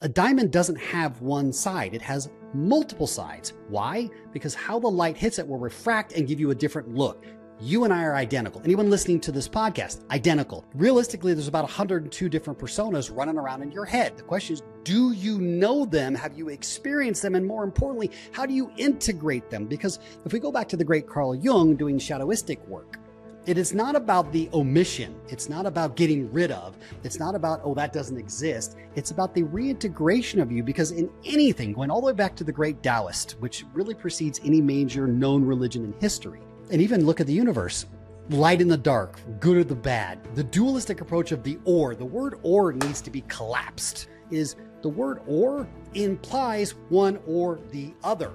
A diamond doesn't have one side. It has multiple sides. Why? Because how the light hits it will refract and give you a different look. You and I are identical. Anyone listening to this podcast, identical. Realistically, there's about 102 different personas running around in your head. The question is, do you know them? Have you experienced them? And more importantly, how do you integrate them? Because if we go back to the great Carl Jung doing shadowistic work, it is not about the omission. It's not about getting rid of. It's not about, oh, that doesn't exist. It's about the reintegration of you, because in anything, going all the way back to the great Taoist, which really precedes any major known religion in history, and even look at the universe, light and the dark, good or the bad, the dualistic approach of the word or needs to be collapsed. Is the word or implies one or the other.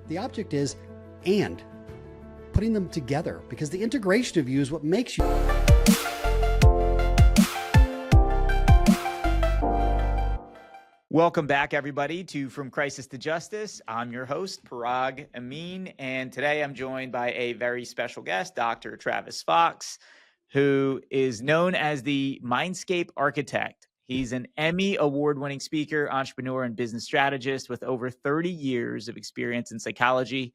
The object is and. Putting them together, because the integration of you is what makes you. Welcome back, everybody, to From Crisis to Justice. I'm your host, Parag Amin, and today I'm joined by a very special guest, Dr. Travis Fox, who is known as the Mindscape Architect. He's an Emmy award-winning speaker, entrepreneur, and business strategist with over 30 years of experience in psychology,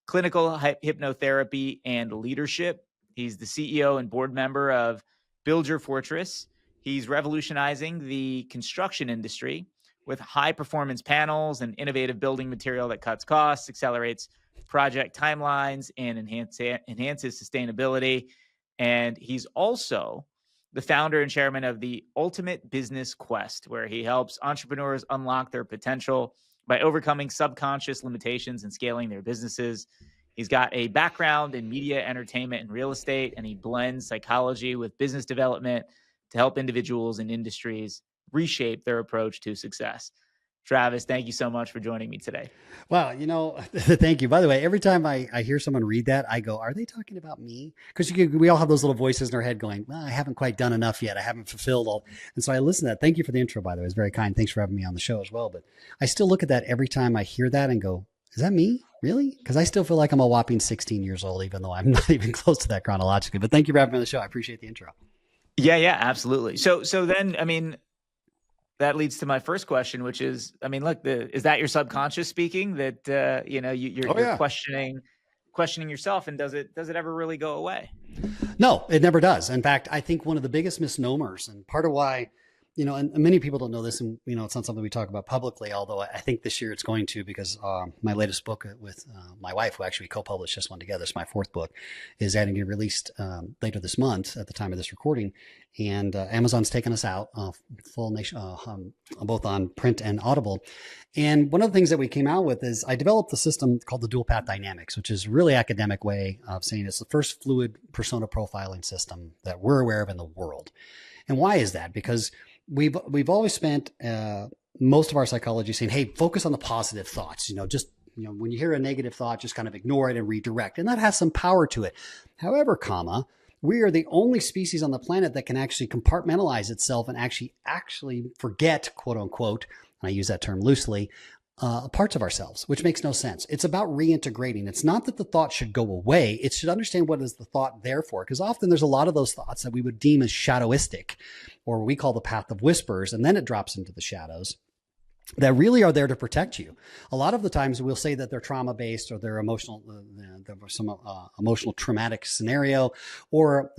clinical hypnotherapy, and leadership. He's the CEO and board member of Build Your Fortress. He's revolutionizing the construction industry with high-performance panels and innovative building material that cuts costs, accelerates project timelines, and enhances sustainability. And he's also the founder and chairman of the Ultimate Business Quest, where he helps entrepreneurs unlock their potential by overcoming subconscious limitations and scaling their businesses. He's got a background in media, entertainment, and real estate, and he blends psychology with business development to help individuals and industries reshape their approach to success. Travis, thank you so much for joining me today. Well, thank you. By the way, every time I hear someone read that, I go, are they talking about me? Because we all have those little voices in our head going, well, I haven't quite done enough yet. I haven't fulfilled all. And so I listen to that. Thank you for the intro, by the way. It's very kind. Thanks for having me on the show as well. But I still look at that every time I hear that and go, is that me? Really? Because I still feel like I'm a whopping 16 years old, even though I'm not even close to that chronologically. But thank you for having me on the show. I appreciate the intro. Yeah, absolutely. So then, that leads to my first question, which is, look, is that your subconscious speaking that, you're questioning yourself, and does it ever really go away? No, it never does. In fact, I think one of the biggest misnomers, and part of why, and many people don't know this, and, it's not something we talk about publicly, although I think this year it's going to, because my latest book with my wife, who actually co-published this one together, it's my fourth book, is going to get released later this month at the time of this recording. And Amazon's taken us out full nation, both on print and Audible. And one of the things that we came out with is I developed a system called the dual path dynamics, which is a really academic way of saying it's the first fluid persona profiling system that we're aware of in the world. And why is that? Because we've always spent most of our psychology saying, hey, focus on the positive thoughts, when you hear a negative thought, just kind of ignore it and redirect. And that has some power to it. However, we are the only species on the planet that can actually compartmentalize itself and actually forget, quote unquote, and I use that term loosely, parts of ourselves, which makes no sense. It's about reintegrating. It's not that the thought should go away. It should understand what is the thought there for, because often there's a lot of those thoughts that we would deem as shadowistic, or we call the path of whispers, and then it drops into the shadows, that really are there to protect you. A lot of the times we'll say that they're trauma-based, or they're emotional, there was some emotional traumatic scenario, or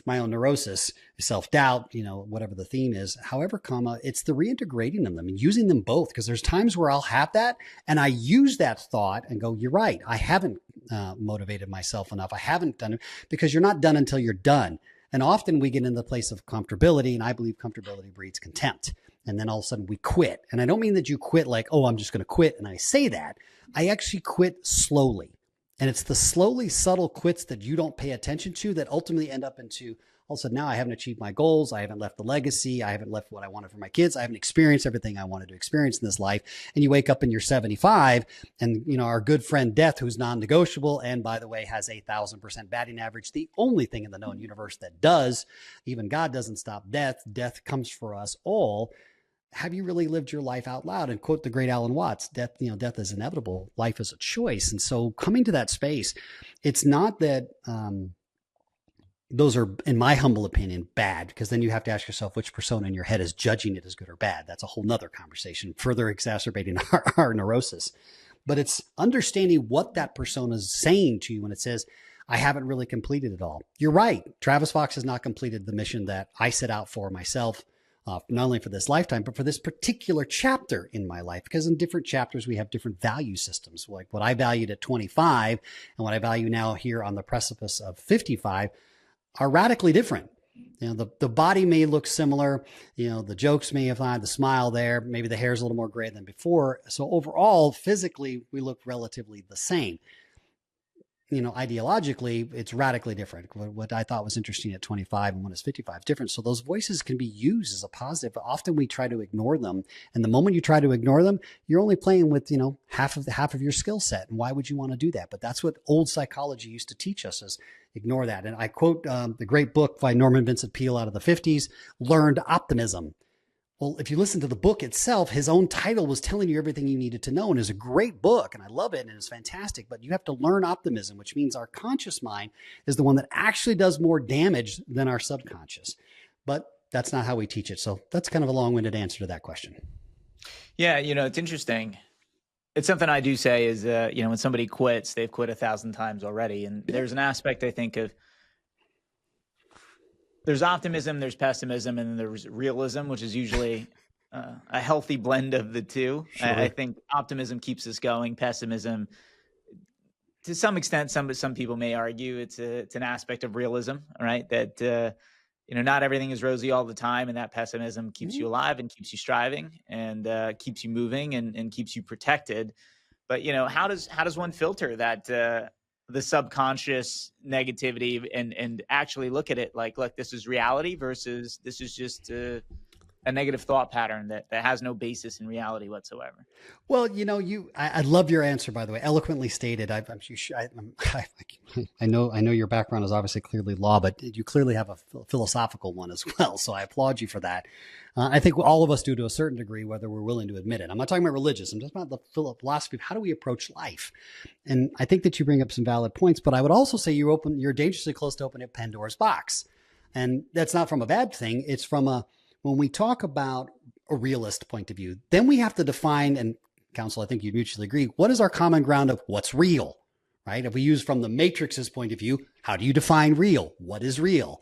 my own neurosis, self-doubt, whatever the theme is. However, it's the reintegrating of them and using them both, because there's times where I'll have that and I use that thought and go, you're right, I haven't motivated myself enough. I haven't done it, because you're not done until you're done. And often we get in the place of comfortability, and I believe comfortability breeds contempt. And then all of a sudden we quit. And I don't mean that you quit like, oh, I'm just going to quit. And I say that. I actually quit slowly. And it's the slowly subtle quits that you don't pay attention to that ultimately end up into, all of a sudden now I haven't achieved my goals. I haven't left the legacy. I haven't left what I wanted for my kids. I haven't experienced everything I wanted to experience in this life. And you wake up and you're 75, and our good friend death, who's non-negotiable, and by the way, has 1,000% batting average, the only thing in the known universe that does, even God doesn't stop death. Death comes for us all. Have you really lived your life out loud? And quote the great Alan Watts, death is inevitable. Life is a choice. And so coming to that space, it's not that, those are, in my humble opinion, bad, because then you have to ask yourself which persona in your head is judging it as good or bad. That's a whole nother conversation, further exacerbating our neurosis. But it's understanding what that persona is saying to you when it says, I haven't really completed it all. You're right. Travis Fox has not completed the mission that I set out for myself, not only for this lifetime, but for this particular chapter in my life. Because in different chapters, we have different value systems. Like what I valued at 25 and what I value now here on the precipice of 55 are radically different. The body may look similar. The jokes may have had the smile there. Maybe the hair's a little more gray than before. So overall, physically, we look relatively the same. Ideologically, it's radically different. What I thought was interesting at 25 and when it's 55 is different. So those voices can be used as a positive, but often we try to ignore them. And the moment you try to ignore them, you're only playing with, half of your skill set. And why would you want to do that? But that's what old psychology used to teach us, is ignore that. And I quote the great book by Norman Vincent Peale out of the 50s, Learned Optimism. Well, if you listen to the book itself, his own title was telling you everything you needed to know, and it's a great book, and I love it, and it's fantastic. But you have to learn optimism, which means our conscious mind is the one that actually does more damage than our subconscious. But that's not how we teach it. So that's kind of a long-winded answer to that question. Yeah, it's interesting. It's something I do say is, when somebody quits, they've quit 1,000 times already. And there's an aspect, I think, of there's optimism, there's pessimism, and then there's realism, which is usually a healthy blend of the two. Sure. I think optimism keeps us going. Pessimism, to some extent, some people may argue it's an aspect of realism, right? That not everything is rosy all the time, and that pessimism keeps you alive and keeps you striving and keeps you moving and keeps you protected. But how does one filter that? The subconscious negativity and actually look at it like, look, this is reality versus this is just a negative thought pattern that has no basis in reality whatsoever. Well, I love your answer, by the way, eloquently stated. I know your background is obviously clearly law, but you clearly have a philosophical one as well. So I applaud you for that. I think all of us do to a certain degree, whether we're willing to admit it. I'm not talking about religious. I'm just about the philosophy of how do we approach life. And I think that you bring up some valid points, but I would also say you're dangerously close to opening Pandora's box. And that's not from a bad thing. It's from when we talk about a realist point of view, then we have to define, and counsel, I think you mutually agree, what is our common ground of what's real, right? If we use from the Matrix's point of view, how do you define real? What is real?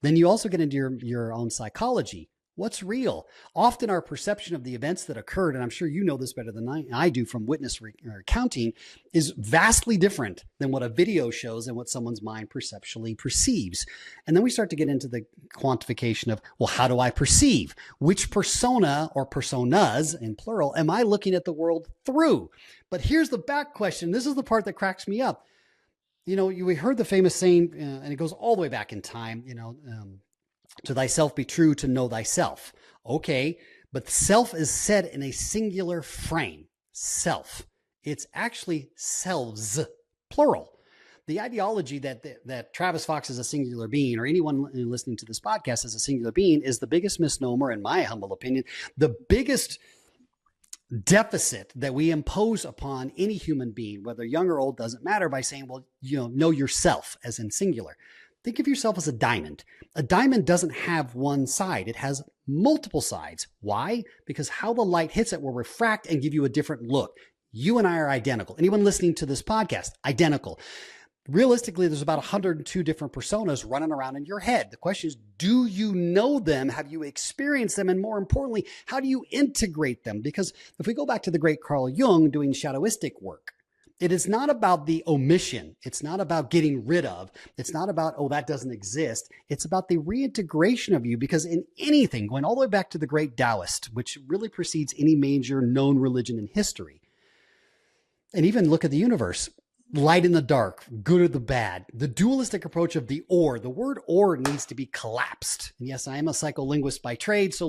Then you also get into your own psychology. What's real? Often our perception of the events that occurred, and I'm sure you know this better than I do from witness recounting, is vastly different than what a video shows and what someone's mind perceptually perceives. And then we start to get into the quantification of, well, how do I perceive? Which persona or personas, in plural, am I looking at the world through? But here's the back question. This is the part that cracks me up. We heard the famous saying, and it goes all the way back in time, to thyself be true, to know thyself. Okay, but self is said in a singular frame. Self. It's actually selves, plural. The ideology that Travis Fox is a singular being, or anyone listening to this podcast is a singular being, is the biggest misnomer, in my humble opinion. The biggest deficit that we impose upon any human being, whether young or old, doesn't matter, by saying, well, know yourself, as in singular. Think of yourself as a diamond. A diamond doesn't have one side. It has multiple sides. Why? Because how the light hits it will refract and give you a different look. You and I are identical. Anyone listening to this podcast, identical. Realistically, there's about 102 different personas running around in your head. The question is, do you know them? Have you experienced them? And more importantly, how do you integrate them? Because if we go back to the great Carl Jung doing shadowistic work, it is not about the omission. It's not about getting rid of. It's not about, oh, that doesn't exist. It's about the reintegration of you, because in anything, going all the way back to the great Taoist, which really precedes any major known religion in history, and even look at the universe, light and the dark, good or the bad, the dualistic approach of the or, the word or needs to be collapsed. And yes, I am a psycholinguist by trade, so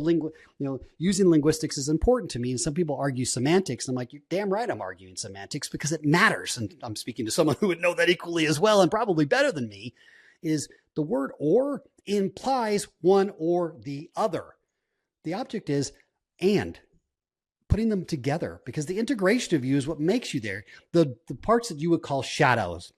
using linguistics is important to me. And some people argue semantics. I'm like, you're damn right I'm arguing semantics, because it matters. And I'm speaking to someone who would know that equally as well, and probably better than me, is the word or implies one or the other. The object is and. Putting them together, because the integration of you is what makes you there. The parts that you would call shadows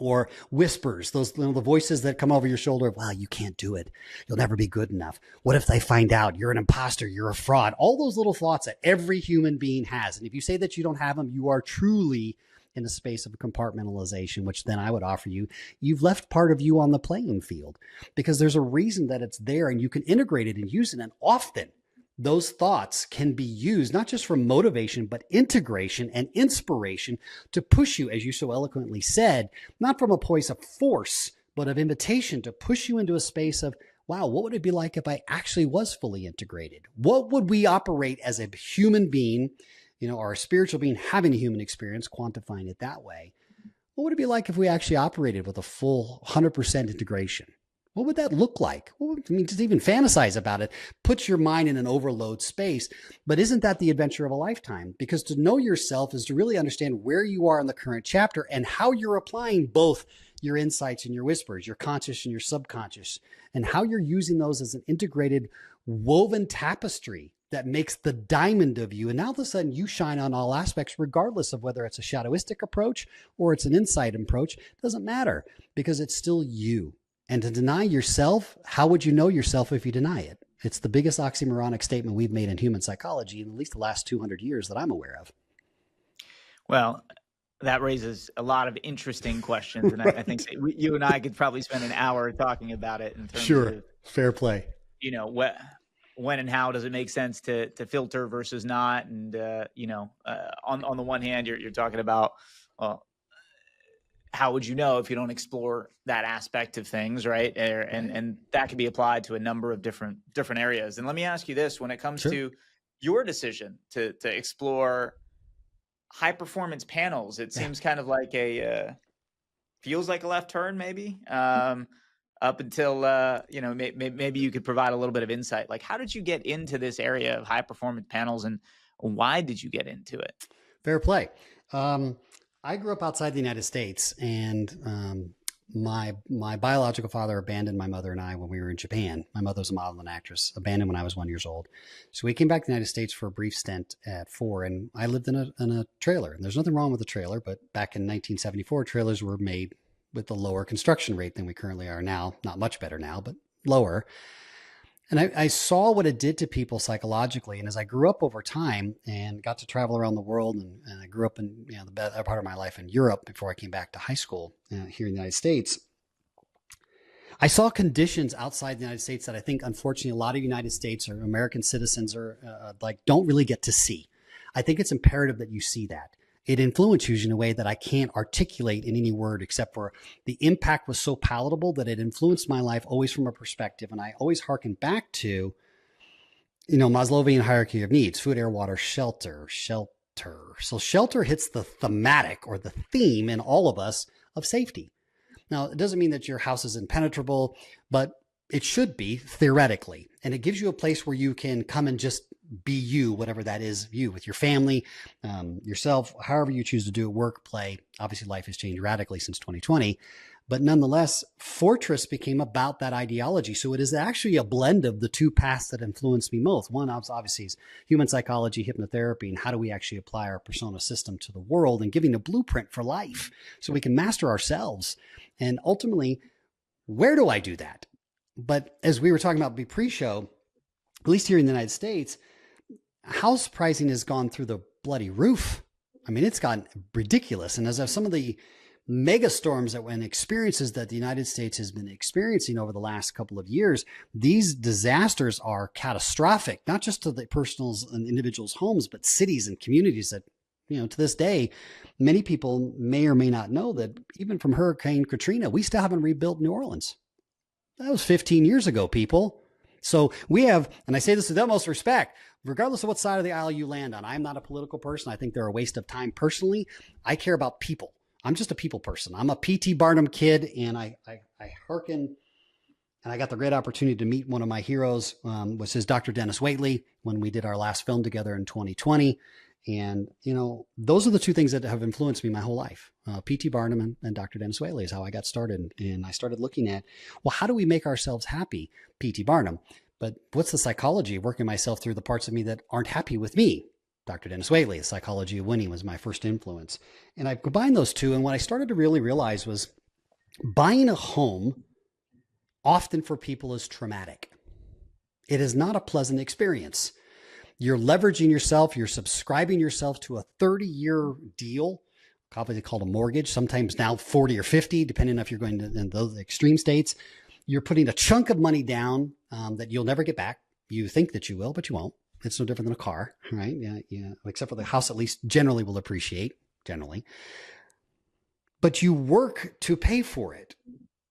or whispers, those, you know, the voices that come over your shoulder. Wow, you can't do it. You'll never be good enough. What if they find out you're an imposter? You're a fraud. All those little thoughts that every human being has. And if you say that you don't have them, you are truly in a space of compartmentalization, which then I would offer you, you've left part of you on the playing field, because there's a reason that it's there and you can integrate it and use it. And often those thoughts can be used not just for motivation, but integration and inspiration to push you, as you so eloquently said, not from a place of force, but of invitation to push you into a space of, wow, what would it be like if I actually was fully integrated? What would we operate as a human being, you know, or a spiritual being having a human experience, quantifying it that way? What would it be like if we actually operated with a full 100% integration? What would that look like? Well, I mean, just even fantasize about it puts your mind in an overload space. But isn't that the adventure of a lifetime? Because to know yourself is to really understand where you are in the current chapter and how you're applying both your insights and your whispers, your conscious and your subconscious, and how you're using those as an integrated woven tapestry that makes the diamond of you. And now all of a sudden you shine on all aspects, regardless of whether it's a shadowistic approach or it's an insight approach. It doesn't matter, because it's still you. And to deny yourself, how would you know yourself if you deny it? It's the biggest oxymoronic statement we've made in human psychology in at least the last 200 years that I'm aware of. Well, that raises a lot of interesting questions. And I think you and I could probably spend an hour talking about it in terms of, fair play. You know, when and how does it make sense to filter versus not? And, on the one hand, you're talking about, well, how would you know if you don't explore that aspect of things, right? And that can be applied to a number of different areas. And let me ask you this: when it comes to your decision to explore high performance panels, it seems kind of like feels like a left turn, maybe. Up until maybe you could provide a little bit of insight. Like, how did you get into this area of high performance panels, and why did you get into it? Fair play. I grew up outside the United States, and my biological father abandoned my mother and I when we were in Japan. My mother was a model and actress, abandoned when I was 1 year old. So we came back to the United States for a brief stint at 4, and I lived in a trailer. And there's nothing wrong with a trailer, but back in 1974, trailers were made with a lower construction rate than we currently are now. Not much better now, but lower. And I saw what it did to people psychologically. And as I grew up over time and got to travel around the world, and I grew up in the better part of my life in Europe before I came back to high school here in the United States, I saw conditions outside the United States that I think, unfortunately, a lot of United States or American citizens are don't really get to see. I think it's imperative that you see that. It influences you in a way that I can't articulate in any word, except for the impact was so palatable that it influenced my life always from a perspective. And I always hearken back to, Maslowian hierarchy of needs: food, air, water, shelter. So shelter hits the thematic or the theme in all of us of safety. Now, it doesn't mean that your house is impenetrable, but it should be theoretically. And it gives you a place where you can come and just be you, whatever that is, you with your family, yourself, however you choose to do it, work, play. Obviously, life has changed radically since 2020. But nonetheless, Fortress became about that ideology. So it is actually a blend of the two paths that influenced me most. One, obviously, is human psychology, hypnotherapy, and how do we actually apply our persona system to the world and giving a blueprint for life so we can master ourselves. And ultimately, where do I do that? But as we were talking about pre-show, at least here in the United States, house pricing has gone through the bloody roof. I mean, it's gotten ridiculous. And as of some of the mega storms and experiences that the United States has been experiencing over the last couple of years, these disasters are catastrophic, not just to the personals and individuals' homes, but cities and communities that, to this day, many people may or may not know that even from Hurricane Katrina, we still haven't rebuilt New Orleans. That was 15 years ago, people. So we have, and I say this with the utmost respect, regardless of what side of the aisle you land on. I'm not a political person. I think they're a waste of time personally. I care about people. I'm just a people person. I'm a P.T. Barnum kid, and I hearken, and I got the great opportunity to meet one of my heroes, was his Dr. Dennis Waitley, when we did our last film together in 2020. And, those are the two things that have influenced me my whole life. P.T. Barnum and Dr. Dennis Waitley is how I got started. And I started looking at, well, how do we make ourselves happy? P.T. Barnum. But what's the psychology of working myself through the parts of me that aren't happy with me? Dr. Dennis Waitley, The Psychology of Winning, was my first influence. And I combined those two. And what I started to really realize was Buying a home often for people is traumatic. It is not a pleasant experience. You're leveraging yourself. You're subscribing yourself to a 30-year deal, commonly called a mortgage, sometimes now 40 or 50, depending on if you're going to in those extreme states. You're putting a chunk of money down that you'll never get back. You think that you will, but you won't. It's no different than a car, right? Yeah. Except for the house, at least generally will appreciate, generally. But you work to pay for it.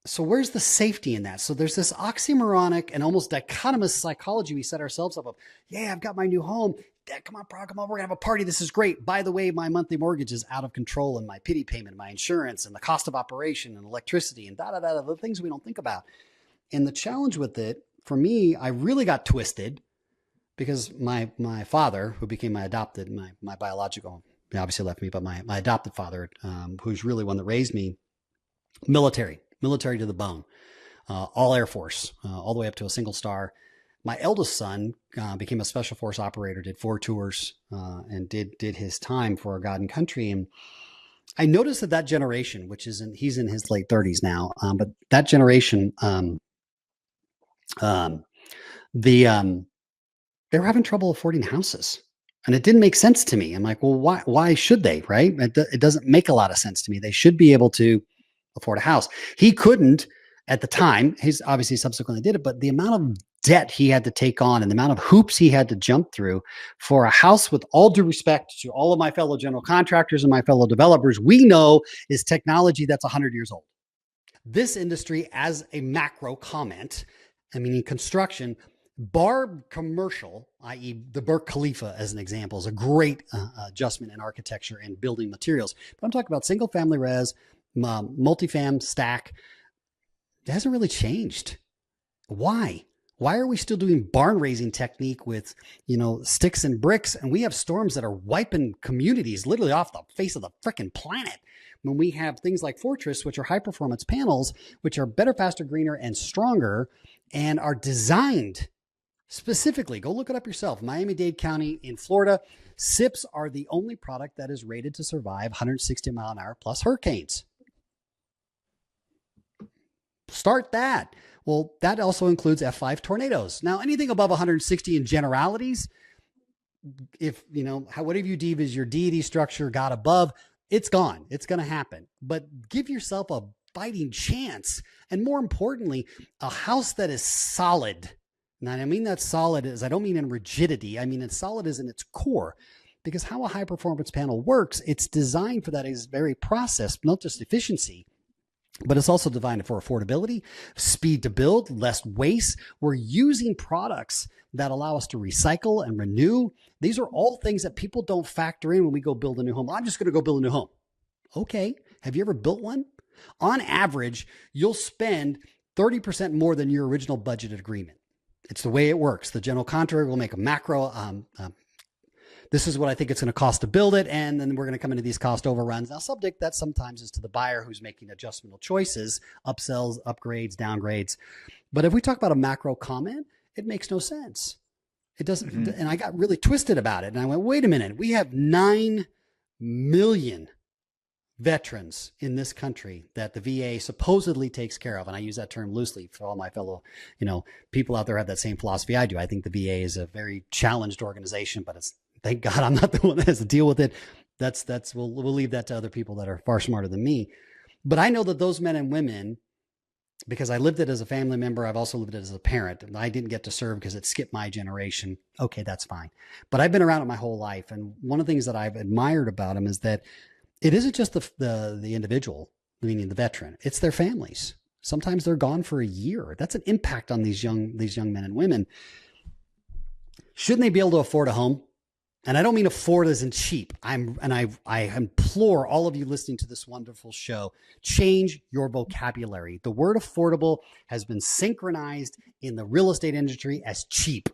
So where's the safety in that? So there's this oxymoronic and almost dichotomous psychology we set ourselves up of, yeah, I've got my new home. Dad, come on, Parag, come on, we're gonna have a party. This is great. By the way, my monthly mortgage is out of control, and my pity payment, my insurance, and the cost of operation, and electricity, and the things we don't think about. And the challenge with it, for me, I really got twisted because my father, who became my adopted, my biological, he obviously left me, but my adopted father, who's really one that raised me, military to the bone, all Air Force, all the way up to a single star. My eldest son became a special force operator, did 4 tours, and did his time for God and country. And I noticed that generation, which is he's in his late 30s now, but that generation, they were having trouble affording houses. And it didn't make sense to me. I'm like, well, why should they, right? It doesn't make a lot of sense to me. They should be able to afford a house. He couldn't at the time. He's obviously subsequently did it, but the amount of debt he had to take on and the amount of hoops he had to jump through for a house, with all due respect to all of my fellow general contractors and my fellow developers, we know is technology that's 100 years old. This industry, as a macro comment, I mean, in construction, bar commercial, i.e. the Burj Khalifa as an example, is a great adjustment in architecture and building materials. But I'm talking about single family res, multifam, stack. It hasn't really changed. Why? Why are we still doing barn raising technique with, sticks and bricks? And we have storms that are wiping communities literally off the face of the freaking planet. When we have things like Fortress, which are high performance panels, which are better, faster, greener, and stronger, and are designed specifically, go look it up yourself, Miami-Dade County in Florida, SIPs are the only product that is rated to survive 160 mile an hour plus hurricanes. Start that. Well, that also includes F5 tornadoes. Now, anything above 160 in generalities, if, whatever you deem as your deity structure, God above, it's gone. It's going to happen. But give yourself a fighting chance. And more importantly, a house that is solid. Now, I mean that solid is, I don't mean in rigidity. I mean it's solid as in its core. Because how a high performance panel works, it's designed for that very process, not just efficiency, but it's also designed for affordability, speed to build, less waste. We're using products that allow us to recycle and renew. These are all things that people don't factor in when we go build a new home. I'm just going to go build a new home. Okay. Have you ever built one? On average, you'll spend 30% more than your original budgeted agreement. It's the way it works. The general contractor will make a macro, this is what I think it's going to cost to build it, and then we're going to come into these cost overruns. Now, subject that sometimes is to the buyer who's making adjustmental choices, upsells, upgrades, downgrades. But if we talk about a macro comment, it makes no sense. It doesn't, and I got really twisted about it. And I went, wait a minute, we have 9 million veterans in this country that the VA supposedly takes care of. And I use that term loosely for all my fellow, people out there have that same philosophy I do. I think the VA is a very challenged organization, but thank God I'm not the one that has to deal with it. We'll leave that to other people that are far smarter than me. But I know that those men and women, because I lived it as a family member, I've also lived it as a parent, and I didn't get to serve because it skipped my generation. Okay, that's fine. But I've been around it my whole life. And one of the things that I've admired about them is that it isn't just the individual, meaning the veteran, it's their families. Sometimes they're gone for a year. That's an impact on these young men and women. Shouldn't they be able to afford a home? And I don't mean afford as in cheap. I implore all of you listening to this wonderful show, change your vocabulary. The word affordable has been synchronized in the real estate industry as cheap.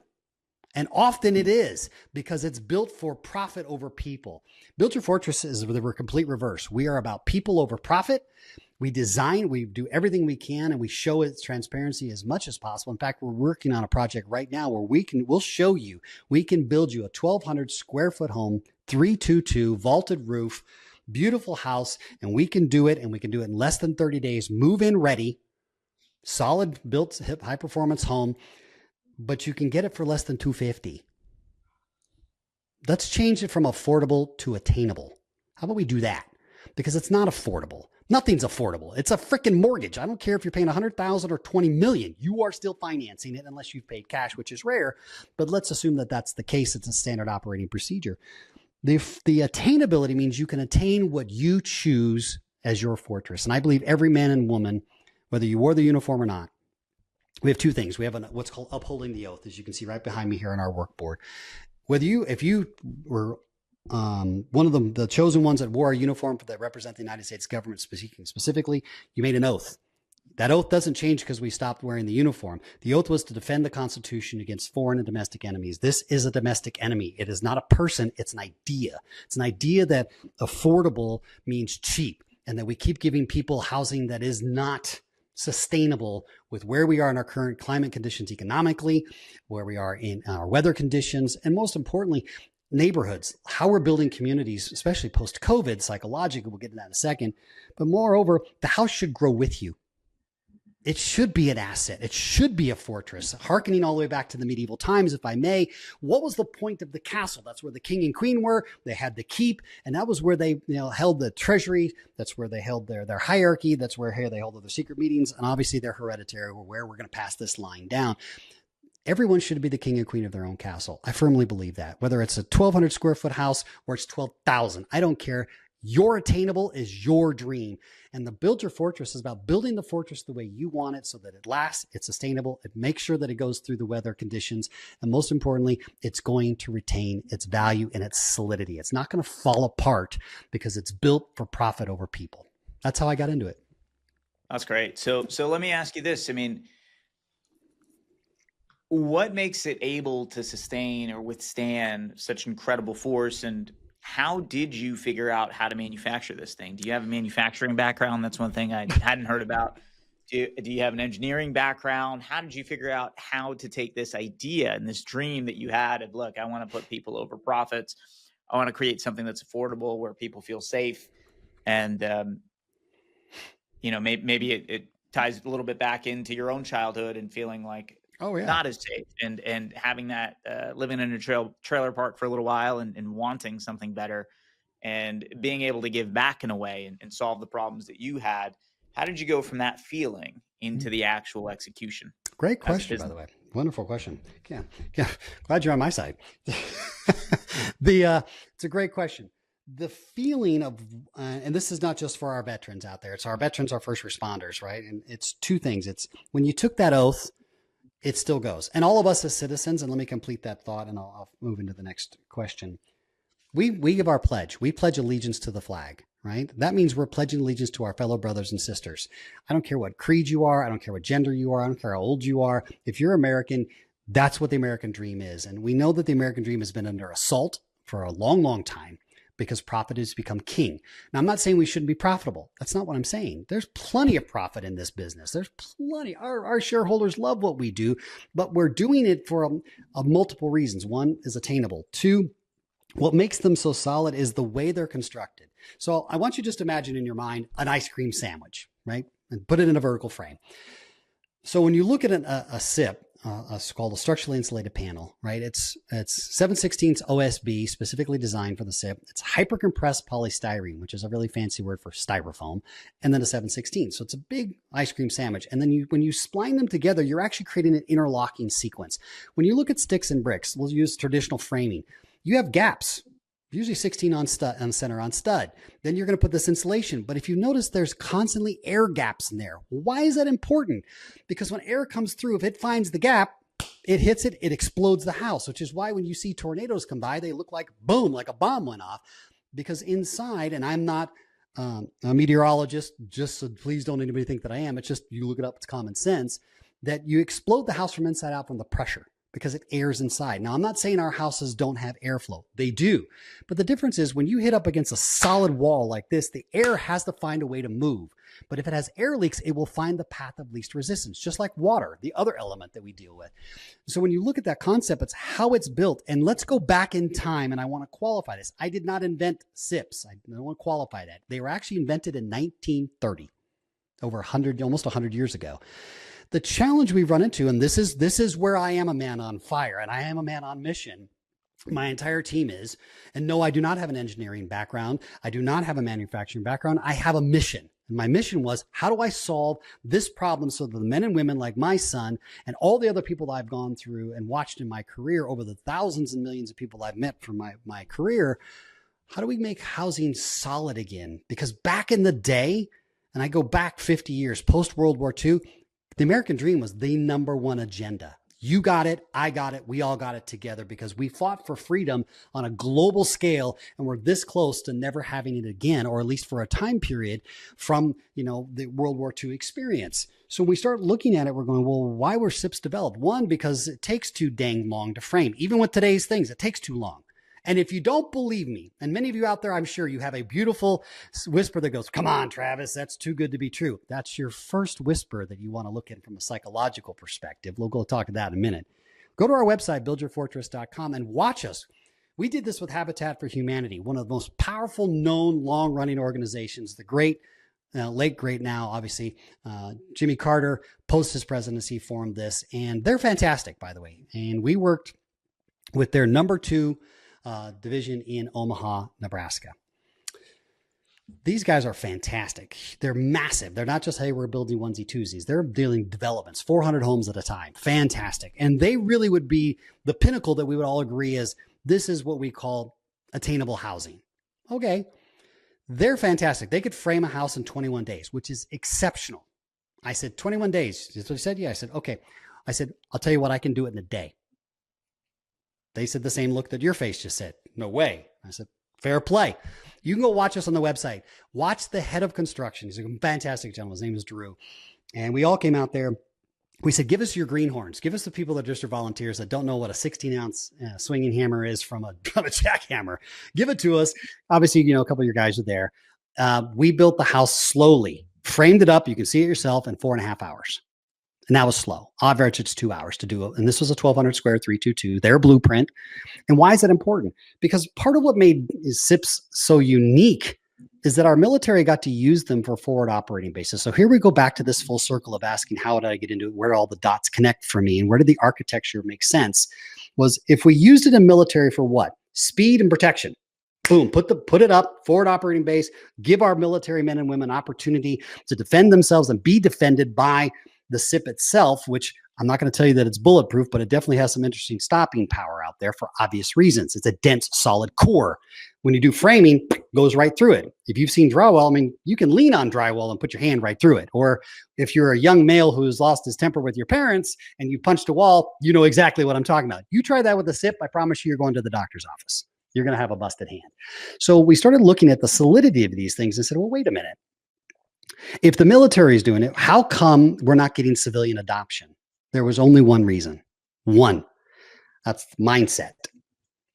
And often it is, because it's built for profit over people. Build Your Fortress is the complete reverse. We are about people over profit. We design, we do everything we can, and we show its transparency as much as possible. In fact, we're working on a project right now where we'll show you, we can build you a 1,200 square foot home, 322 vaulted roof, beautiful house, and we can do it, and we can do it in less than 30 days, move in ready, solid built high performance home, but you can get it for less than 250. Let's change it from affordable to attainable. How about we do that? Because it's not affordable. Nothing's affordable. It's a freaking mortgage. I don't care if you're paying 100,000 or 20 million. You are still financing it unless you've paid cash, which is rare. But let's assume that that's the case. It's a standard operating procedure. The attainability means you can attain what you choose as your fortress. And I believe every man and woman, whether you wore the uniform or not, we have two things. We have what's called upholding the oath, as you can see right behind me here on our workboard. If you were one of the chosen ones that wore a uniform that represent the United States government specifically, you made an oath. That oath doesn't change because we stopped wearing the uniform. The oath was to defend the Constitution against foreign and domestic enemies. This is a domestic enemy. It is not a person. It's an idea. It's an idea that affordable means cheap, and that we keep giving people housing that is not sustainable with where we are in our current climate conditions economically, where we are in our weather conditions, and most importantly, neighborhoods, how we're building communities, especially post-COVID, psychologically, we'll get to that in a second. But moreover, the house should grow with you. It should be an asset. It should be a fortress. Harkening all the way back to the medieval times, if I may, what was the point of the castle? That's where the king and queen were. They had the keep, and that was where they held the treasury. That's where they held their hierarchy. That's where they held their secret meetings, and obviously their hereditary, where we're going to pass this line down. Everyone should be the king and queen of their own castle. I firmly believe that. Whether it's a 1,200 square foot house or it's 12,000, I don't care. Your attainable is your dream. And the Build Your Fortress is about building the fortress the way you want it so that it lasts, it's sustainable, it makes sure that it goes through the weather conditions, and most importantly, it's going to retain its value and its solidity. It's not going to fall apart because it's built for profit over people. That's how I got into it. That's great. So let me ask you this. I mean, what makes it able to sustain or withstand such incredible force, and how did you figure out how to manufacture this thing? Do you have a manufacturing background? That's one thing I hadn't heard about. Do you have an engineering background? How did you figure out how to take this idea and this dream that you had of, look, I want to put people over profits. I want to create something that's affordable where people feel safe. And, maybe it ties a little bit back into your own childhood and feeling like, oh yeah, not as safe, and having that living in a trailer park for a little while and wanting something better and being able to give back in a way and solve the problems that you had. How did you go from that feeling into the actual execution? Great question, by the way. Wonderful question. Yeah. Glad you're on my side. It's a great question. The feeling of, and this is not just for our veterans out there. It's our veterans, our first responders, right? And it's two things. It's when you took that oath, it still goes. And all of us as citizens, and let me complete that thought and I'll move into the next question. We give our pledge. We pledge allegiance to the flag, right? That means we're pledging allegiance to our fellow brothers and sisters. I don't care what creed you are. I don't care what gender you are. I don't care how old you are. If you're American, that's what the American dream is. And we know that the American dream has been under assault for a long, long time, because profit has become king. Now, I'm not saying we shouldn't be profitable. That's not what I'm saying. There's plenty of profit in this business. There's plenty. Our shareholders love what we do, but we're doing it for multiple reasons. One is attainable. Two, what makes them so solid is the way they're constructed. So I want you to just imagine in your mind an ice cream sandwich, right? And put it in a vertical frame. So when you look at a SIP, it's called a structurally insulated panel, right? It's 7/16 OSB, specifically designed for the SIP. It's hypercompressed polystyrene, which is a really fancy word for styrofoam, and then a 7/16. So it's a big ice cream sandwich. And then when you spline them together, you're actually creating an interlocking sequence. When you look at sticks and bricks, we'll use traditional framing. You have gaps. Usually 16 on center on stud. Then you're going to put this insulation. But if you notice, there's constantly air gaps in there. Why is that important? Because when air comes through, if it finds the gap, it hits it, it explodes the house, which is why when you see tornadoes come by, they look like boom, like a bomb went off. Because inside, and I'm not a meteorologist, just so please don't anybody think that I am. It's just, you look it up, it's common sense, that you explode the house from inside out from the pressure. because it airs inside. Now, I'm not saying our houses don't have airflow. They do. But the difference is when you hit up against a solid wall like this, the air has to find a way to move. But if it has air leaks, it will find the path of least resistance, just like water, the other element that we deal with. So when you look at that concept, it's how it's built. And let's go back in time, and I want to qualify this. I did not invent SIPs. I don't want to qualify that. They were actually invented in 1930, over 100, almost 100 years ago. The challenge we've run into, and this is where I am a man on fire, and I am a man on mission. My entire team is, and no, I do not have an engineering background. I do not have a manufacturing background. I have a mission. And my mission was, how do I solve this problem so that the men and women like my son and all the other people I've gone through and watched in my career, over the thousands and millions of people I've met from my career, how do we make housing solid again? Because back in the day, and I go back 50 years, post-World War II, the American dream was the number one agenda. You got it, I got it, we all got it together because we fought for freedom on a global scale, and we're this close to never having it again, or at least for a time period from, the World War II experience. So when we start looking at it, we're going, well, why were SIPs developed? One, because it takes too dang long to frame. Even with today's things, it takes too long. And if you don't believe me, and many of you out there, I'm sure you have a beautiful whisper that goes, come on, Travis, that's too good to be true. That's your first whisper that you want to look at from a psychological perspective. We'll go talk about that in a minute. Go to our website, buildyourfortress.com, and watch us. We did this with Habitat for Humanity, one of the most powerful, known, long-running organizations, the great, late great now, obviously, Jimmy Carter, post his presidency, formed this. And they're fantastic, by the way. And we worked with their number 2 division in Omaha, Nebraska. These guys are fantastic. They're massive. They're not just, hey, we're building onesie twosies. They're dealing developments, 400 homes at a time. Fantastic. And they really would be the pinnacle that we would all agree is this is what we call attainable housing. Okay. They're fantastic. They could frame a house in 21 days, which is exceptional. I said, 21 days. That's what he said? Yeah. I said, okay. I said, I'll tell you what, I can do it in a day. They said the same look that your face just said. No way. I said, fair play. You can go watch us on the website. Watch the head of construction. He's a fantastic gentleman. His name is Drew. And we all came out there. We said, give us your greenhorns. Give us the people that are just volunteers that don't know what a 16-ounce swinging hammer is from a jackhammer. Give it to us. Obviously, a couple of your guys are there. We built the house slowly, framed it up. You can see it yourself in 4.5 hours. And that was slow. Average, it's 2 hours to do it. And this was a 1,200 square 322, their blueprint. And why is that important? Because part of what made SIPs so unique is that our military got to use them for forward operating bases. So here we go back to this full circle of asking, how did I get into it? Where all the dots connect for me? And where did the architecture make sense? Was if we used it in military for what? Speed and protection. Boom, put it up, forward operating base, give our military men and women opportunity to defend themselves and be defended by the SIP itself, which I'm not going to tell you that it's bulletproof, but it definitely has some interesting stopping power out there for obvious reasons. It's a dense, solid core. When you do framing, it goes right through it. If you've seen drywall, you can lean on drywall and put your hand right through it. Or if you're a young male who's lost his temper with your parents and you punched a wall, you know exactly what I'm talking about. You try that with a SIP, I promise you're going to the doctor's office. You're going to have a busted hand. So we started looking at the solidity of these things and said, well, wait a minute. If the military is doing it, how come we're not getting civilian adoption? There was only one reason. One. That's mindset.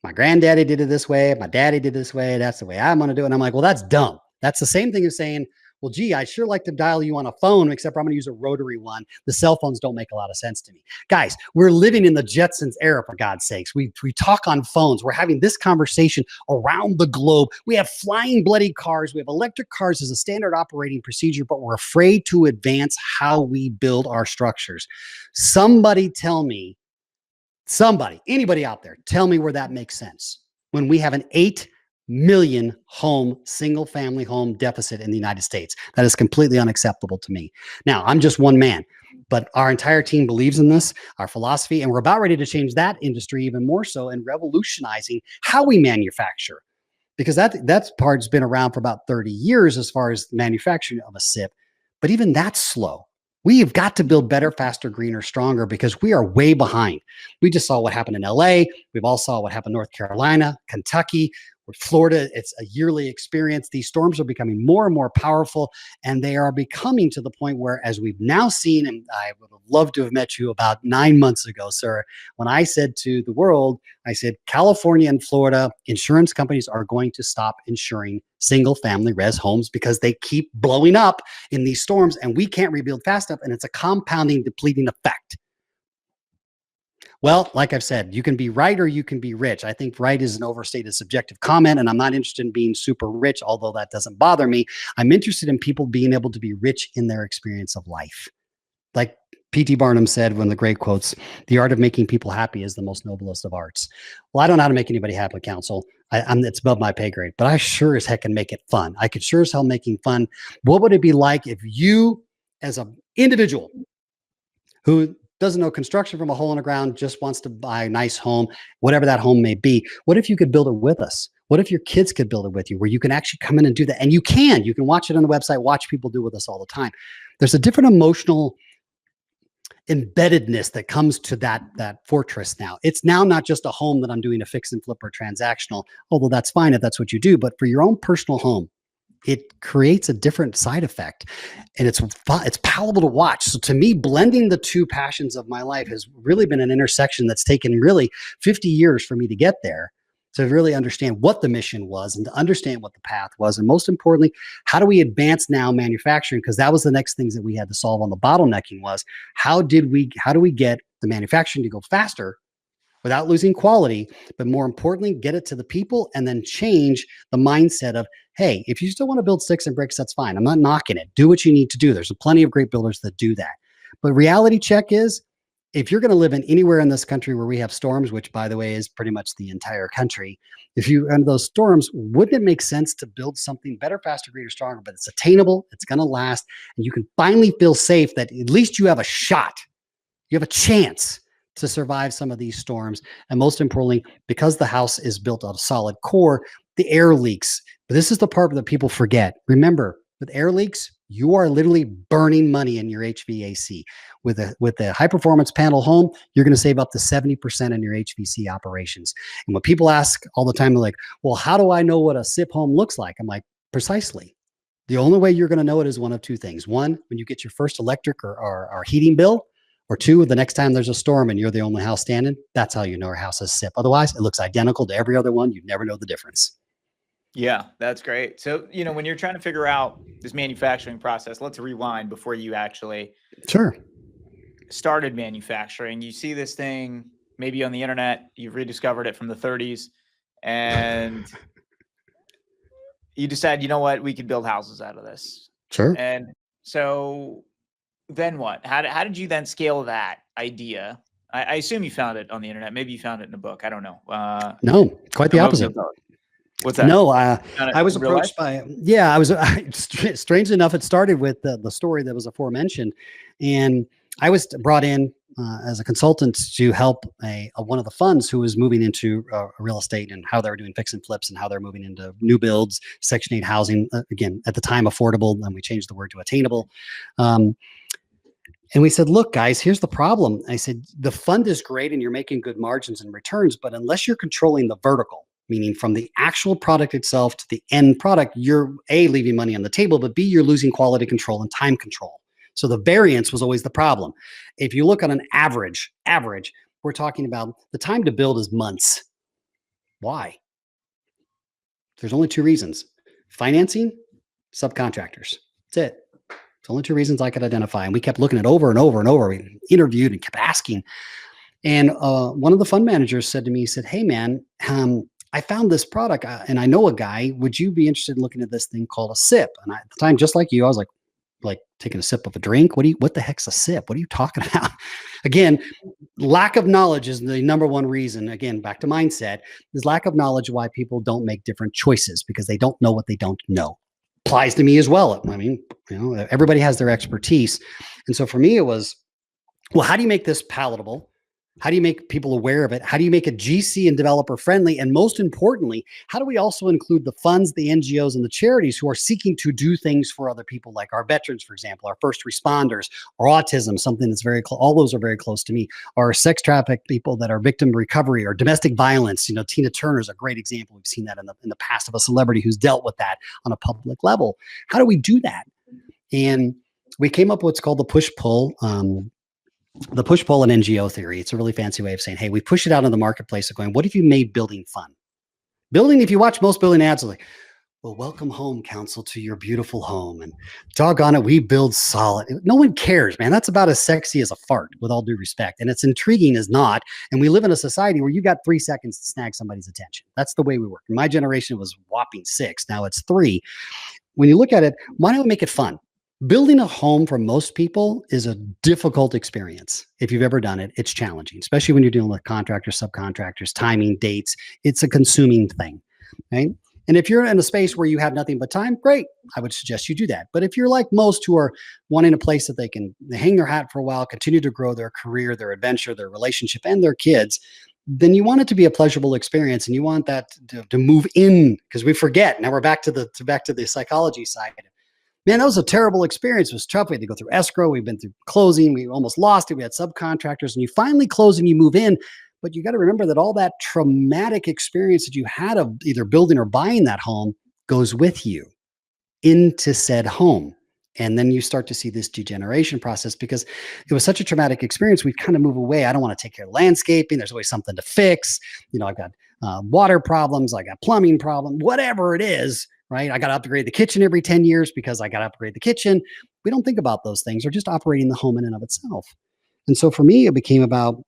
My granddaddy did it this way. My daddy did it this way. That's the way I'm going to do it. And I'm like, well, that's dumb. That's the same thing as saying, well, gee, I'd sure like to dial you on a phone, except I'm going to use a rotary one. The cell phones don't make a lot of sense to me. Guys, we're living in the Jetsons era, for God's sakes. We talk on phones. We're having this conversation around the globe. We have flying bloody cars. We have electric cars as a standard operating procedure, but we're afraid to advance how we build our structures. Somebody tell me, anybody out there, tell me where that makes sense. When we have an 8 million home, single family home deficit in the United States. That is completely unacceptable to me. Now, I'm just one man, but our entire team believes in this, our philosophy, and we're about ready to change that industry even more so and revolutionizing how we manufacture. Because that part's been around for about 30 years as far as manufacturing of a SIP, but even that's slow. We have got to build better, faster, greener, stronger because we are way behind. We just saw what happened in LA. We've all saw what happened in North Carolina, Kentucky. Florida, it's a yearly experience. These storms are becoming more and more powerful, and they are becoming to the point where, as we've now seen, and I would have loved to have met you about 9 months ago, sir, when I said to the world, I said, California and Florida insurance companies are going to stop insuring single family res homes because they keep blowing up in these storms, and we can't rebuild fast enough, and it's a compounding, depleting effect. Well, like I've said, you can be right or you can be rich. I think right is an overstated subjective comment, and I'm not interested in being super rich, although that doesn't bother me. I'm interested in people being able to be rich in their experience of life. Like P.T. Barnum said, one of the great quotes, the art of making people happy is the most noblest of arts. Well, I don't know how to make anybody happy, counsel. It's above my pay grade, but I sure as heck can make it fun. I could sure as hell making fun. What would it be like if you, as an individual who doesn't know construction from a hole in the ground, just wants to buy a nice home, whatever that home may be, what if you could build it with us? What if your kids could build it with you, where you can actually come in and do that? And you can watch it on the website, watch people do with us all the time. There's a different emotional embeddedness that comes to that fortress now. It's now not just a home that I'm doing a fix and flip or transactional, although that's fine if that's what you do, but for your own personal home, it creates a different side effect, and it's palatable to watch. So to me, blending the two passions of my life has really been an intersection that's taken really 50 years for me to get there, to really understand what the mission was and to understand what the path was. And most importantly, how do we advance now manufacturing? Because that was the next things that we had to solve on the bottlenecking was how do we get the manufacturing to go faster without losing quality, but more importantly, get it to the people and then change the mindset of, hey, if you still want to build sticks and bricks, that's fine. I'm not knocking it. Do what you need to do. There's plenty of great builders that do that. But reality check is, if you're going to live in anywhere in this country where we have storms, which by the way is pretty much the entire country, if you end those storms, wouldn't it make sense to build something better, faster, greater, stronger, but it's attainable, it's going to last, and you can finally feel safe that at least you have a shot, you have a chance to survive some of these storms. And most importantly, because the house is built on a solid core, the air leaks. But this is the part that people forget. Remember, with air leaks, you are literally burning money in your HVAC. With a high performance panel home, you're going to save up to 70% in your HVAC operations. And when people ask all the time, they're like, well, how do I know what a SIP home looks like? I'm like, precisely. The only way you're going to know it is one of two things. One, when you get your first electric or heating bill, or two, the next time there's a storm and you're the only house standing, that's how you know our house is SIP. Otherwise, it looks identical to every other one. You never know the difference. Yeah, that's great. So, when you're trying to figure out this manufacturing process, let's rewind before you actually started manufacturing. You see this thing maybe on the internet, you've rediscovered it from the 30s, and you decide, you know what, we could build houses out of this. Sure. And so then what? How did you then scale that idea? I assume you found it on the internet. Maybe you found it in a book. I don't know. No, quite the opposite. What's that? No, I was approached by, strangely enough, it started with the story that was aforementioned. And I was brought in as a consultant to help one of the funds who was moving into real estate and how they were doing fix and flips and how they're moving into new builds, Section 8 housing, again, at the time affordable, and we changed the word to attainable. And we said, look, guys, here's the problem. I said, the fund is great and you're making good margins and returns, but unless you're controlling the vertical, meaning from the actual product itself to the end product, you're A, leaving money on the table, but B, you're losing quality control and time control. So the variance was always the problem. If you look on an average, we're talking about the time to build is months. Why? There's only two reasons: financing, subcontractors. That's it. It's only two reasons I could identify. And we kept looking at over and over and over. We interviewed and kept asking. And one of the fund managers said to me, he said, hey, man, I found this product and I know a guy. Would you be interested in looking at this thing called a SIP? And at the time, just like you, I was like taking a sip of a drink. What the heck's a SIP? What are you talking about? Again, lack of knowledge is the number one reason. Again, back to mindset, is lack of knowledge why people don't make different choices, because they don't know what they don't know. Applies to me as well. I mean, everybody has their expertise. And so for me, it was, well, how do you make this palatable? How do you make people aware of it? How do you make it GC and developer friendly? And most importantly, how do we also include the funds, the NGOs, and the charities who are seeking to do things for other people, like our veterans, for example, our first responders, or autism, something that's very all those are very close to me, or sex trafficked people that are victim recovery, or domestic violence. Tina Turner's a great example. We've seen that in the past of a celebrity who's dealt with that on a public level. How do we do that? And we came up with what's called the push-pull and NGO theory. It's a really fancy way of saying, hey, we push it out in the marketplace of going, what if you made building fun? Building, if you watch most building ads, like, well, welcome home, council, to your beautiful home. And doggone it, we build solid. No one cares, man. That's about as sexy as a fart, with all due respect. And it's intriguing as not. And we live in a society where you got 3 seconds to snag somebody's attention. That's the way we work. In my generation, it was whopping 6. Now it's 3. When you look at it, why don't we make it fun? Building a home for most people is a difficult experience. If you've ever done it, it's challenging, especially when you're dealing with contractors, subcontractors, timing, dates. It's a consuming thing, right? And if you're in a space where you have nothing but time, great. I would suggest you do that. But if you're like most who are wanting a place that they can hang their hat for a while, continue to grow their career, their adventure, their relationship, and their kids, then you want it to be a pleasurable experience, and you want that to move in, because we forget. Now we're back to the psychology side. Man, that was a terrible experience. It was tough. We had to go through escrow. We've been through closing. We almost lost it. We had subcontractors, and you finally close and you move in. But you got to remember that all that traumatic experience that you had of either building or buying that home goes with you into said home. And then you start to see this degeneration process, because it was such a traumatic experience. We kind of move away. I don't want to take care of landscaping. There's always something to fix. I've got water problems. I got plumbing problems, whatever it is, right? I got to upgrade the kitchen every 10 years because I got to upgrade the kitchen. We don't think about those things. Or just operating the home in and of itself. And so for me, it became about,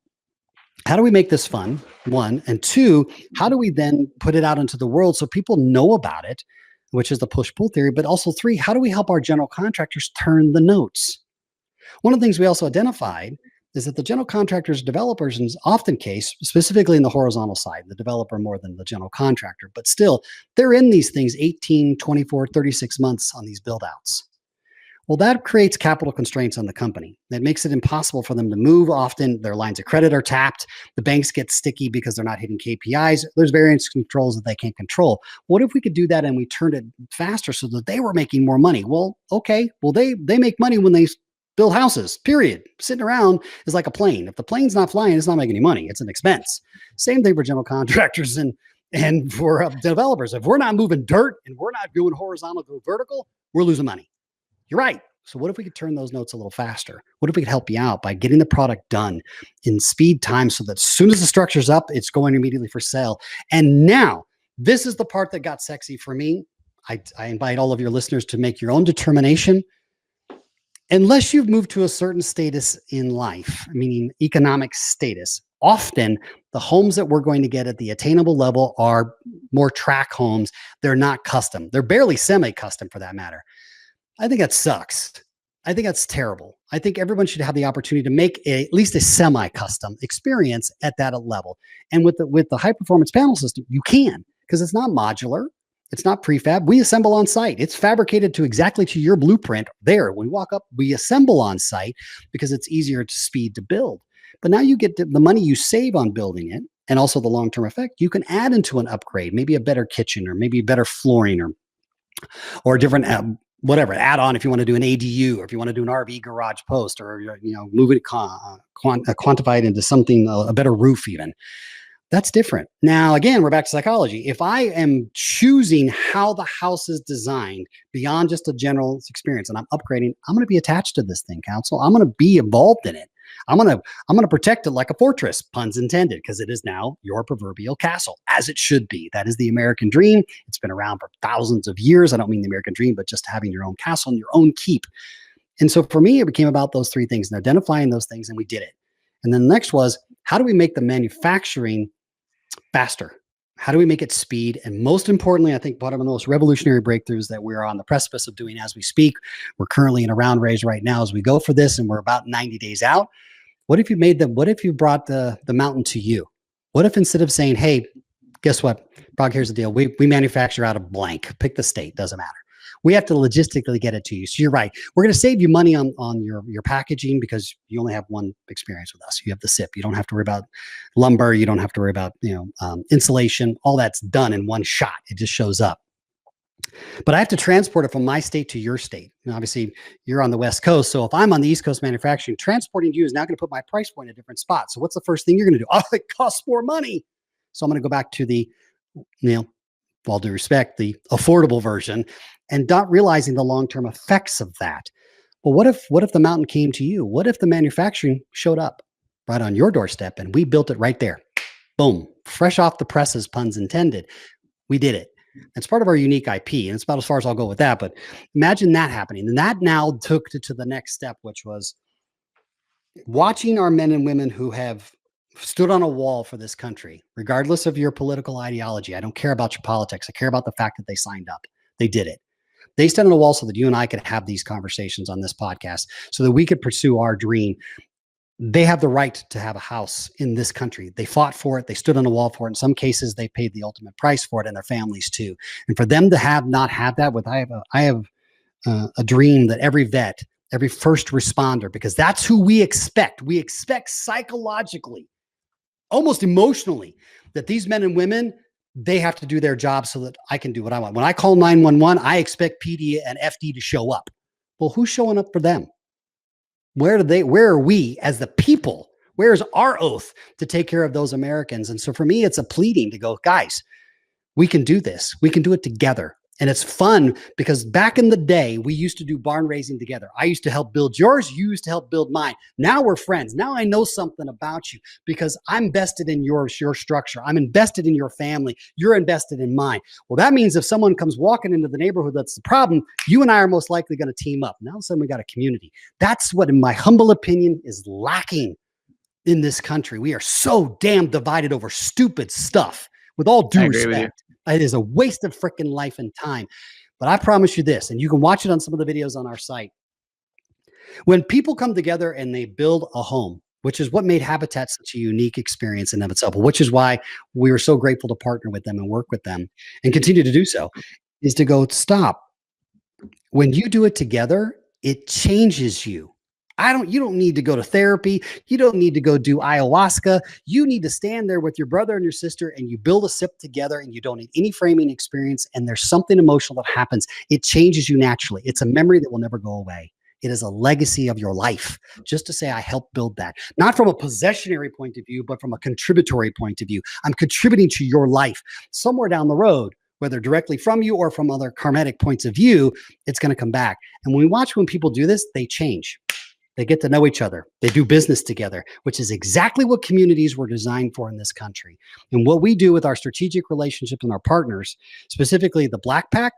how do we make this fun? 1, and 2, how do we then put it out into the world so people know about it, which is the push-pull theory, but also 3, how do we help our general contractors turn the notes? One of the things we also identified is that the general contractors, developers, in often case, specifically in the horizontal side, the developer more than the general contractor, but still, they're in these things 18, 24, 36 months on these build outs. Well, that creates capital constraints on the company. That makes it impossible for them to move. Often their lines of credit are tapped. The banks get sticky because they're not hitting KPIs. There's variance controls that they can't control. What if we could do that and we turned it faster so that they were making more money? Well, okay. Well, they make money when they build houses, period. Sitting around is like a plane. If the plane's not flying, it's not making any money. It's an expense. Same thing for general contractors and for developers. If we're not moving dirt and we're not doing horizontal to vertical, we're losing money. You're right. So what if we could turn those notes a little faster? What if we could help you out by getting the product done in speed time so that as soon as the structure's up, it's going immediately for sale? And now, this is the part that got sexy for me. I invite all of your listeners to make your own determination. Unless you've moved to a certain status in life, meaning economic status, often the homes that we're going to get at the attainable level are more track homes. They're not custom. They're barely semi-custom, for that matter. I think that sucks. I think that's terrible. I think everyone should have the opportunity to make at least a semi-custom experience at that level. And with the high performance panel system, you can, because it's not modular. It's not prefab. We assemble on site. It's fabricated exactly to your blueprint there. When we walk up, we assemble on site because it's easier to speed to build. But now you get the money you save on building it, and also the long-term effect. You can add into an upgrade, maybe a better kitchen, or maybe better flooring, or a different whatever add on, if you want to do an ADU, or if you want to do an RV garage post, or move it quantify it into something, a better roof even. That's different. Now, again, we're back to psychology. If I am choosing how the house is designed beyond just a general experience and I'm upgrading, I'm going to be attached to this thing, council. I'm going to be involved in it. I'm going to protect it like a fortress, puns intended, because it is now your proverbial castle, as it should be. That is the American dream. It's been around for thousands of years. I don't mean the American dream, but just having your own castle and your own keep. And so for me, it became about those 3 things and identifying those things, and we did it. And then the next was, how do we make the manufacturing faster? How do we make it speed? And most importantly, I think one of the most revolutionary breakthroughs that we're on the precipice of doing as we speak, we're currently in a round raise right now as we go for this, and we're about 90 days out. What if you brought the mountain to you? What if instead of saying, hey, guess what, Parag, here's the deal. We manufacture out of blank, pick the state, doesn't matter. We have to logistically get it to you. So you're right. We're going to save you money on your packaging because you only have one experience with us. You have the SIP. You don't have to worry about lumber. You don't have to worry about insulation. All that's done in one shot. It just shows up. But I have to transport it from my state to your state. And obviously, you're on the West Coast. So if I'm on the East Coast manufacturing, transporting to you is now going to put my price point in a different spot. So what's the first thing you're going to do? Oh, it costs more money. So I'm going to go back to the, with all due respect, the affordable version, and not realizing the long-term effects of that. Well, what if the mountain came to you? What if the manufacturing showed up right on your doorstep and we built it right there? Boom, fresh off the presses, puns intended. We did it. It's part of our unique IP, and it's about as far as I'll go with that. But imagine that happening. And that now took to the next step, which was watching our men and women who have stood on a wall for this country, regardless of your political ideology. I don't care about your politics. I care about the fact that they signed up. They did it. They stood on a wall so that you and I could have these conversations on this podcast, so that we could pursue our dream. They have the right to have a house in this country. They fought for it. They stood on a wall for it. In some cases, they paid the ultimate price for it, and their families too. And for them to not have that, I have a dream that every vet, every first responder, because that's who we expect. We expect psychologically, almost emotionally, that these men and women, they have to do their job so that I can do what I want. When I call 911, I expect PD and FD to show up. Well, who's showing up for them? Where are we as the people? Where's our oath to take care of those Americans? And so for me, it's a pleading to go, guys, we can do this. We can do it together. And it's fun because back in the day, we used to do barn raising together. I used to help build yours. You used to help build mine. Now we're friends. Now I know something about you because I'm invested in your structure. I'm invested in your family. You're invested in mine. Well, that means if someone comes walking into the neighborhood that's the problem, you and I are most likely going to team up. Now all of a sudden we got a community. That's what, in my humble opinion, is lacking in this country. We are so damn divided over stupid stuff. With all due respect, it is a waste of freaking life and time. But I promise you this, and you can watch it on some of the videos on our site. When people come together and they build a home, which is what made Habitat such a unique experience in of itself, which is why we were so grateful to partner with them and work with them and continue to do so, is to go, stop. When you do it together, it changes you. You don't need to go to therapy. You don't need to go do ayahuasca. You need to stand there with your brother and your sister and you build a SIP together and you don't need any framing experience. And there's something emotional that happens. It changes you naturally. It's a memory that will never go away. It is a legacy of your life. Just to say, I helped build that, not from a possessionary point of view, but from a contributory point of view. I'm contributing to your life somewhere down the road, whether directly from you or from other karmatic points of view, it's going to come back. And when people do this, they change. They get to know each other. They do business together, which is exactly what communities were designed for in this country. And what we do with our strategic relationships and our partners, specifically the Black Pack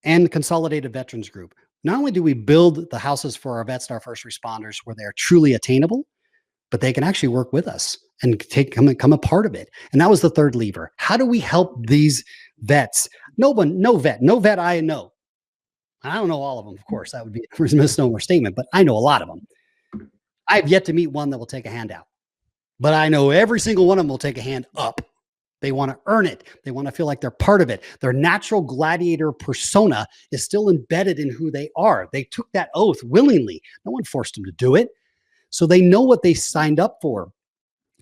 and the Consolidated Veterans Group, not only do we build the houses for our vets and our first responders where they are truly attainable, but they can actually work with us and become a part of it. And that was the third lever. How do we help these vets? No vet I know. I don't know all of them, of course. That would be a misnomer statement, but I know a lot of them. I've yet to meet one that will take a handout, but I know every single one of them will take a hand up. They want to earn it. They want to feel like they're part of it. Their natural gladiator persona is still embedded in who they are. They took that oath willingly. No one forced them to do it. So they know what they signed up for.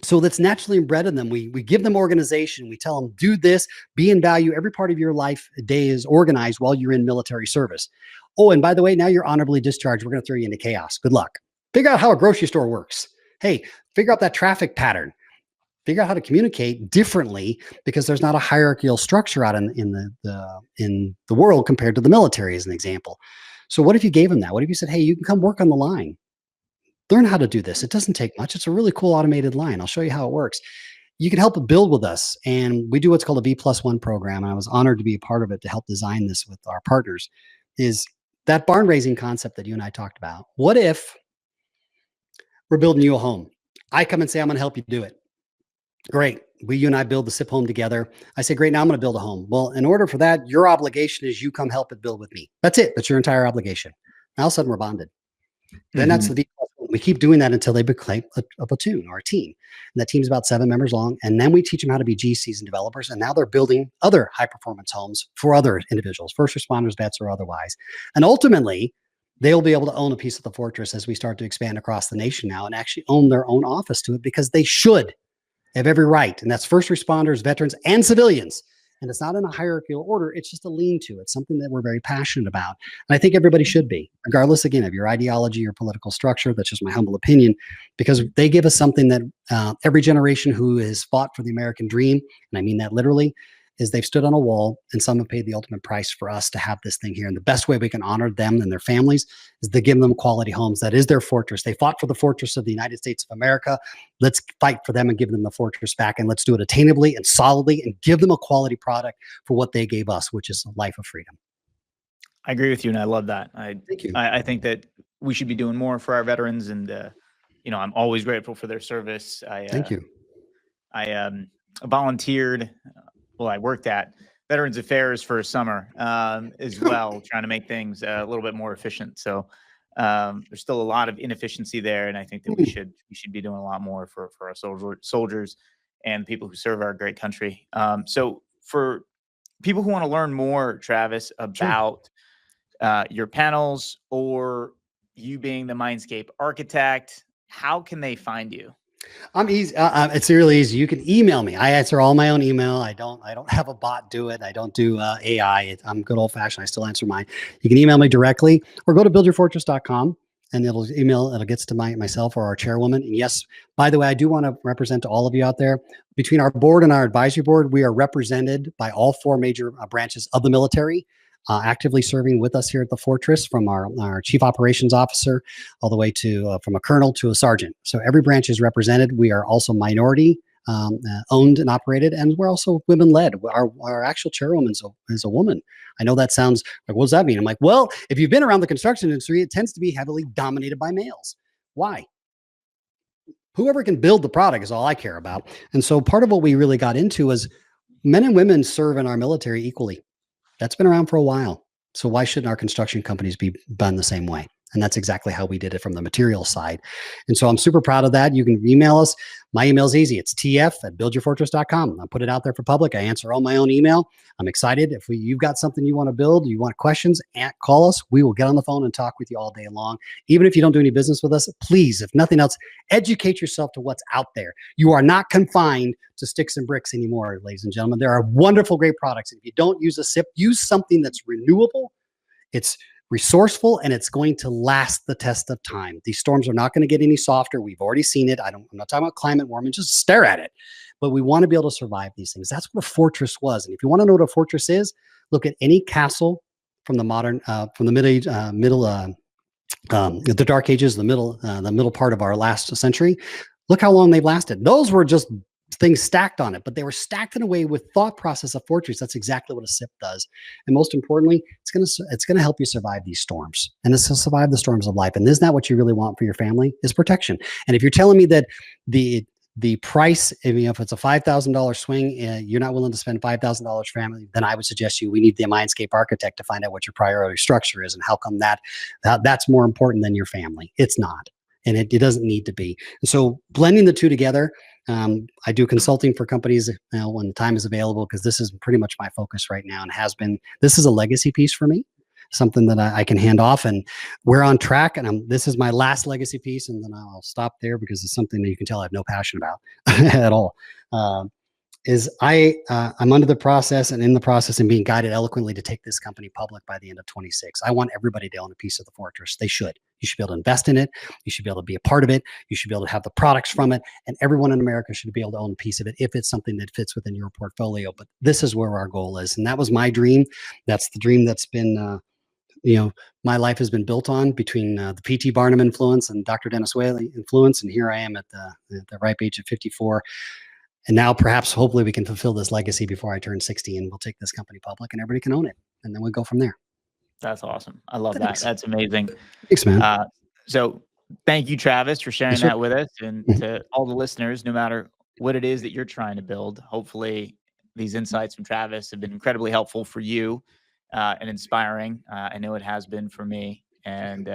So that's naturally inbred in them. We give them organization. We tell them, do this, be in value. Every part of your life day is organized while you're in military service. Oh, and by the way, now you're honorably discharged. We're going to throw you into chaos. Good luck. Figure out how a grocery store works. Hey, figure out that traffic pattern. Figure out how to communicate differently because there's not a hierarchical structure out in the world compared to the military, as an example. So what if you gave them that? What if you said, hey, you can come work on the line? Learn how to do this. It doesn't take much. It's a really cool automated line. I'll show you how it works. You can help build with us. And we do what's called a B+1 program. And I was honored to be a part of it to help design this with our partners. Is that barn raising concept that you and I talked about. What if we're building you a home? I come and say, I'm going to help you do it. Great. You and I build the SIP home together. I say, great, now I'm going to build a home. Well, in order for that, your obligation is you come help it build with me. That's it. That's your entire obligation. Now all of a sudden we're bonded. Then that's the V+1 We keep doing that until they become a platoon or a team. And that team's about 7 members long. And then we teach them how to be GCs and developers. And now they're building other high performance homes for other individuals, first responders, vets, or otherwise. And ultimately, they'll be able to own a piece of the fortress as we start to expand across the nation now and actually own their own office to it, because they should have every right. And that's first responders, veterans, and civilians. And it's not in a hierarchical order. It's just a lean to. It's something that we're very passionate about. And I think everybody should be, regardless, again, of your ideology or political structure. That's just my humble opinion, because they give us something that every generation who has fought for the American dream, and I mean that literally, is they've stood on a wall, and some have paid the ultimate price for us to have this thing here. And the best way we can honor them and their families is to give them quality homes. That is their fortress. They fought for the fortress of the United States of America. Let's fight for them and give them the fortress back. And let's do it attainably and solidly and give them a quality product for what they gave us, which is a life of freedom. I agree with you, and I love that. Thank you. I think that we should be doing more for our veterans, and I'm always grateful for their service. Thank you. I volunteered. Well, I worked at Veterans Affairs for a summer as well, trying to make things a little bit more efficient. So there's still a lot of inefficiency there, and I think that we should be doing a lot more for our soldiers and people who serve our great country. So for people who want to learn more, Travis, about your panels or you being the Mindscape architect, how can they find you? I'm easy. It's really easy. You can email me. I answer all my own email. I don't have a bot do it. I don't do AI. I'm good old fashioned. I still answer mine. You can email me directly or go to buildyourfortress.com and it'll gets to myself or our chairwoman. And yes, by the way, I do want to represent to all of you out there, between our board and our advisory board, we are represented by all 4 major branches of the military. Actively serving with us here at the Fortress, from our chief operations officer all the way to from a colonel to a sergeant. So every branch is represented. We are also minority owned and operated, and we're also women led. Our actual chairwoman is a woman. I know that sounds like, what does that mean? I'm like, well, if you've been around the construction industry, it tends to be heavily dominated by males. Why? Whoever can build the product is all I care about. And so part of what we really got into was men and women serve in our military equally. That's been around for a while. So why shouldn't our construction companies be done the same way? And that's exactly how we did it from the material side. And so I'm super proud of that. You can email us. My email is easy. It's tf@buildyourfortress.com. I put it out there for public. I answer all my own email. I'm excited. If you've got something you want to build, you want questions, call us. We will get on the phone and talk with you all day long. Even if you don't do any business with us, please, if nothing else, educate yourself to what's out there. You are not confined to sticks and bricks anymore, ladies and gentlemen. There are wonderful, great products. If you don't use a SIP, use something that's renewable. It's resourceful, and it's going to last the test of time. These storms are not going to get any softer. We've already seen it. I'm not talking about climate warming, just stare at it. But we want to be able to survive these things. That's what a fortress was. And if you want to know what a fortress is, look at any castle from the modern, from the the Dark Ages, the middle part of our last century. Look how long they've lasted. Those were just things stacked on it, but they were stacked in a way with thought process of fortress. That's exactly what a SIP does. And most importantly, it's going to help you survive these storms, and it's to survive the storms of life. And isn't that what you really want for your family, is protection? And if you're telling me that the price, if it's a $5,000 swing, you're not willing to spend $5,000 for family, then I would suggest we need the Mindscape architect to find out what your priority structure is and how come that's more important than your family. It's not. And it doesn't need to be. And so blending the two together, I do consulting for companies when the time is available, because this is pretty much my focus right now and has been. This is a legacy piece for me, something that I can hand off, and we're on track. And this is my last legacy piece, and then I'll stop there because it's something that you can tell I have no passion about at all. I'm under the process and in the process and being guided eloquently to take this company public by the end of 26. I want everybody to own a piece of the fortress. They should. You should be able to invest in it. You should be able to be a part of it. You should be able to have the products from it. And everyone in America should be able to own a piece of it if it's something that fits within your portfolio. But this is where our goal is. And that was my dream. That's the dream that's been, my life has been built on, between the P.T. Barnum influence and Dr. Dennis Whaley influence. And here I am at the ripe age of 54. And now perhaps, hopefully, we can fulfill this legacy before I turn 60, and we'll take this company public and everybody can own it. And then we'll go from there. That's awesome. I love Thanks. that. That's amazing. Thanks, man. So thank you, Travis, for sharing that with us. And to all the listeners, no matter what it is that you're trying to build, hopefully these insights from Travis have been incredibly helpful for you and inspiring. I know it has been for me. And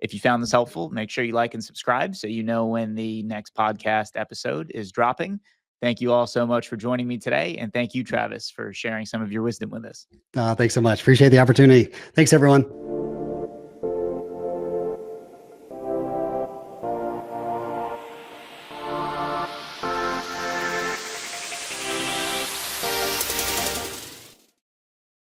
If you found this helpful, make sure you like and subscribe so you know when the next podcast episode is dropping. Thank you all so much for joining me today. And thank you, Travis, for sharing some of your wisdom with us. Thanks so much. Appreciate the opportunity. Thanks, everyone.